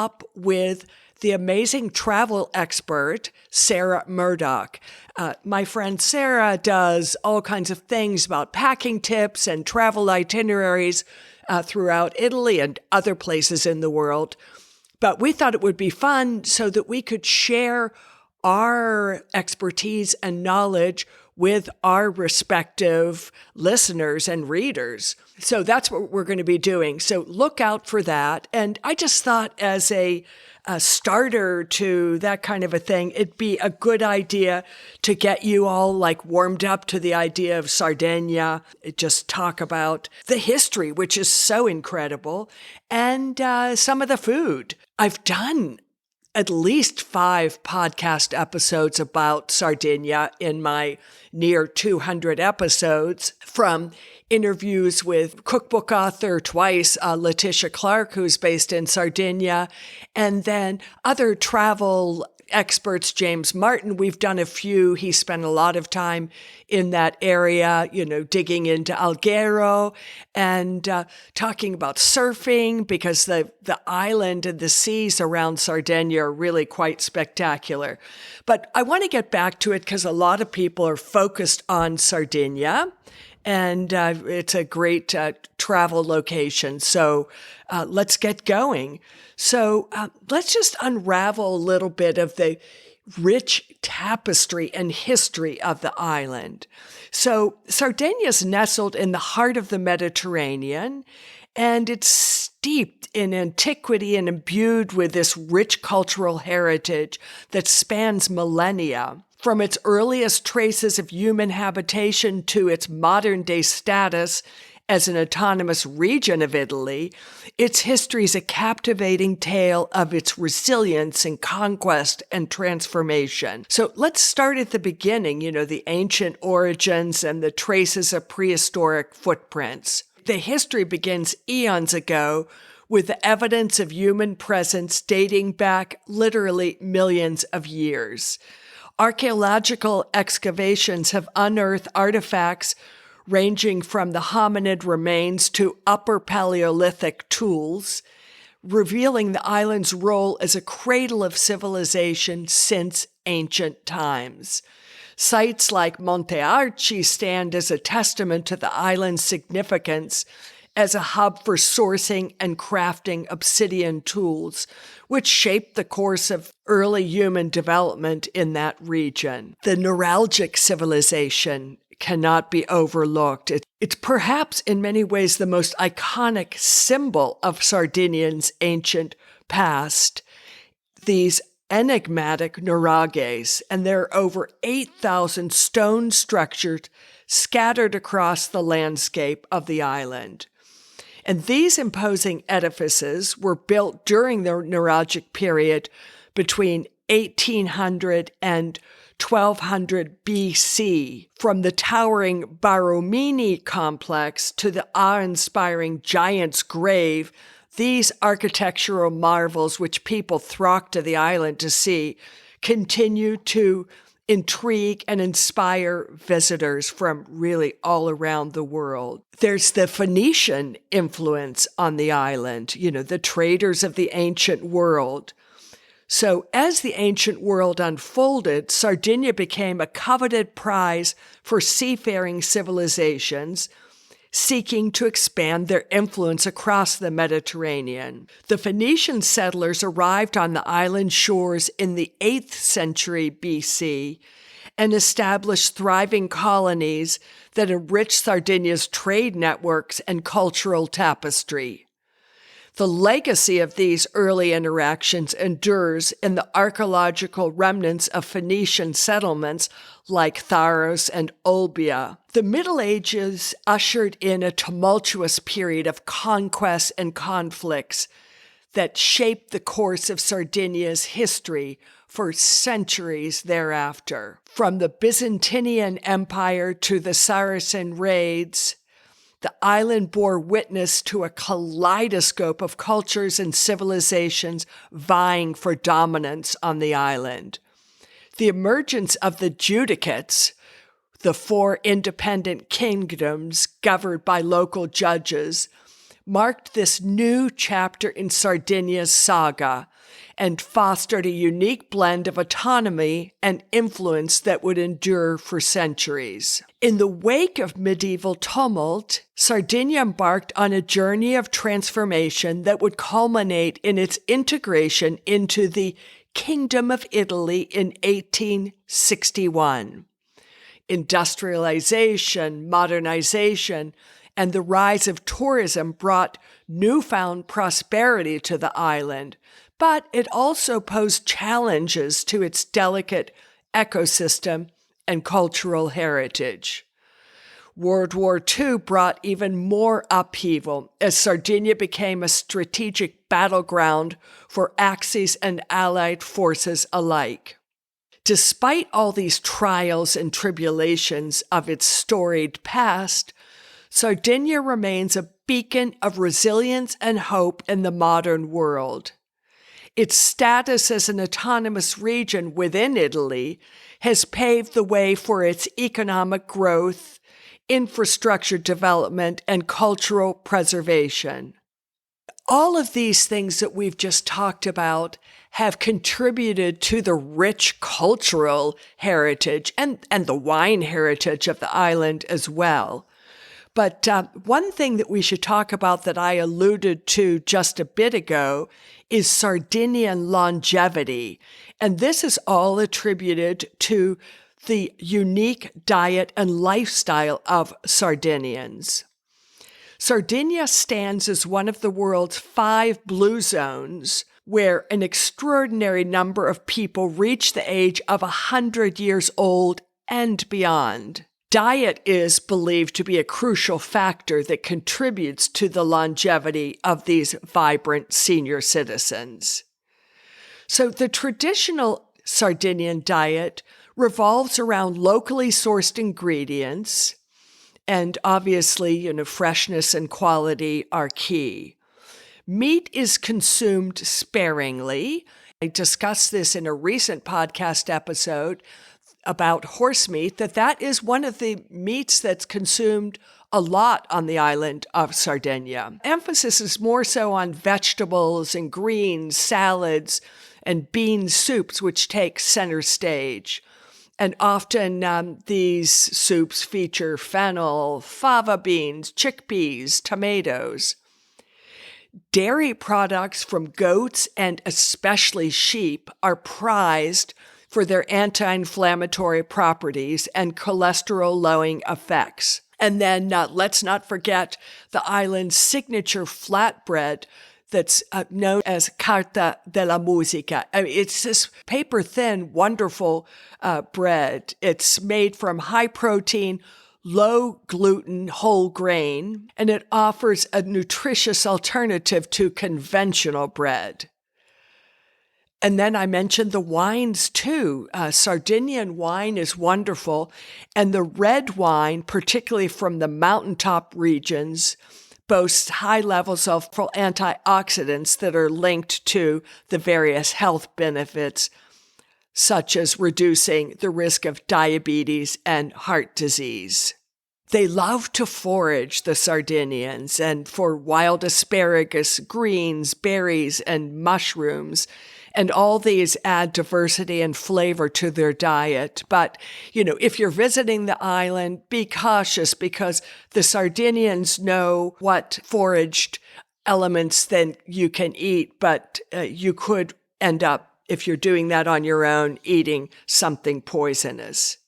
up with the amazing travel expert, Sarah Murdoch. My friend Sarah does all kinds of things about packing tips and travel itineraries throughout Italy and other places in the world. But we thought it would be fun so that we could share our expertise and knowledge with our respective listeners and readers. So that's what we're going to be doing. So look out for that. And I just thought as a starter to that kind of a thing, it'd be a good idea to get you all like warmed up to the idea of Sardinia. Just talk about the history, which is so incredible, and some of the food. I've done at least 5 podcast episodes about Sardinia in my near 200 episodes, from interviews with cookbook author twice, Letitia Clark, who's based in Sardinia, and then other travel experts, James Martin. We've done a few. He spent a lot of time in that area, digging into Alghero and talking about surfing, because the island and the seas around Sardinia are really quite spectacular. But I want to get back to it because a lot of people are focused on Sardinia, and it's a great travel location. So let's get going. So let's just unravel a little bit of the rich tapestry and history of the island. So Sardinia is nestled in the heart of the Mediterranean, and it's steeped in antiquity and imbued with this rich cultural heritage that spans millennia. From its earliest traces of human habitation to its modern-day status as an autonomous region of Italy, its history is a captivating tale of its resilience and conquest and transformation. So let's start at the beginning, the ancient origins and the traces of prehistoric footprints. The history begins eons ago with the evidence of human presence dating back literally millions of years. Archaeological excavations have unearthed artifacts ranging from the hominid remains to Upper Paleolithic tools, revealing the island's role as a cradle of civilization since ancient times. Sites like Monte Arci stand as a testament to the island's significance as a hub for sourcing and crafting obsidian tools, which shaped the course of early human development in that region. The neuralgic civilization cannot be overlooked. It's perhaps in many ways the most iconic symbol of Sardinian's ancient past, these enigmatic nurages, and there are over 8,000 stone structures scattered across the landscape of the island. And these imposing edifices were built during the nuragic period between 1800 and 1200 BC, from the towering Baromini complex to the awe-inspiring Giant's Grave. These architectural marvels, which people flock to the island to see, continue to intrigue and inspire visitors from really all around the world. There's the Phoenician influence on the island, the traders of the ancient world. So as the ancient world unfolded, Sardinia became a coveted prize for seafaring civilizations seeking to expand their influence across the Mediterranean. The Phoenician settlers arrived on the island shores in the 8th century BC and established thriving colonies that enriched Sardinia's trade networks and cultural tapestry. The legacy of these early interactions endures in the archaeological remnants of Phoenician settlements like Tharos and Olbia. The Middle Ages ushered in a tumultuous period of conquests and conflicts that shaped the course of Sardinia's history for centuries thereafter. From the Byzantine Empire to the Saracen raids, the island bore witness to a kaleidoscope of cultures and civilizations vying for dominance on the island. The emergence of the judicates, the 4 independent kingdoms governed by local judges, marked this new chapter in Sardinia's saga and fostered a unique blend of autonomy and influence that would endure for centuries. In the wake of medieval tumult, Sardinia embarked on a journey of transformation that would culminate in its integration into the Kingdom of Italy in 1861. Industrialization, modernization, and the rise of tourism brought newfound prosperity to the island, but it also posed challenges to its delicate ecosystem and cultural heritage. World War II brought even more upheaval as Sardinia became a strategic battleground for Axis and Allied forces alike. Despite all these trials and tribulations of its storied past, Sardinia remains a beacon of resilience and hope in the modern world. Its status as an autonomous region within Italy has paved the way for its economic growth, infrastructure development, and cultural preservation. All of these things that we've just talked about have contributed to the rich cultural heritage and the wine heritage of the island as well. But one thing that we should talk about that I alluded to just a bit ago is Sardinian longevity. And this is all attributed to the unique diet and lifestyle of Sardinians. Sardinia stands as one of the world's 5 blue zones where an extraordinary number of people reach the age of 100 years old and beyond. Diet is believed to be a crucial factor that contributes to the longevity of these vibrant senior citizens. So the traditional Sardinian diet revolves around locally sourced ingredients, and obviously, freshness and quality are key. Meat is consumed sparingly. I discussed this in a recent podcast episode about horse meat, that is one of the meats that's consumed a lot on the island of Sardinia. Emphasis is more so on vegetables and greens, salads, and bean soups, which take center stage. And often these soups feature fennel, fava beans, chickpeas, tomatoes. Dairy products from goats and especially sheep are prized for their anti-inflammatory properties and cholesterol-lowering effects. And then let's not forget the island's signature flatbread that's known as Carta della Musica. It's this paper-thin, wonderful bread. It's made from high-protein, low-gluten whole grain, and it offers a nutritious alternative to conventional bread. And then I mentioned the wines too. Sardinian wine is wonderful, and the red wine, particularly from the mountaintop regions, boasts high levels of antioxidants that are linked to the various health benefits, such as reducing the risk of diabetes and heart disease. They love to forage, the Sardinians, and for wild asparagus, greens, berries, and mushrooms. And all these add diversity and flavor to their diet. But, if you're visiting the island, be cautious because the Sardinians know what foraged elements then you can eat, but you could end up, if you're doing that on your own, eating something poisonous.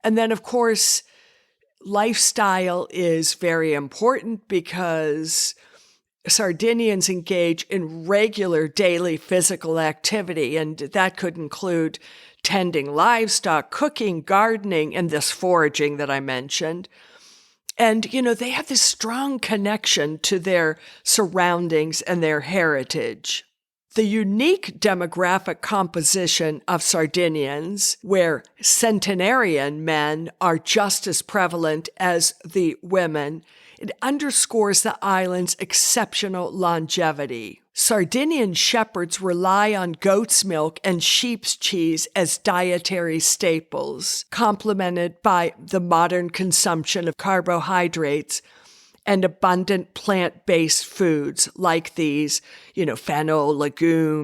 And then, of course, lifestyle is very important because Sardinians engage in regular daily physical activity, and that could include tending livestock, cooking, gardening, and this foraging that I mentioned. And, they have this strong connection to their surroundings and their heritage. The unique demographic composition of Sardinians, where centenarian men are just as prevalent as the women, it underscores the island's exceptional longevity. Sardinian shepherds rely on goat's milk and sheep's cheese as dietary staples, complemented by the modern consumption of carbohydrates and abundant plant-based foods like these, fennel, legumes,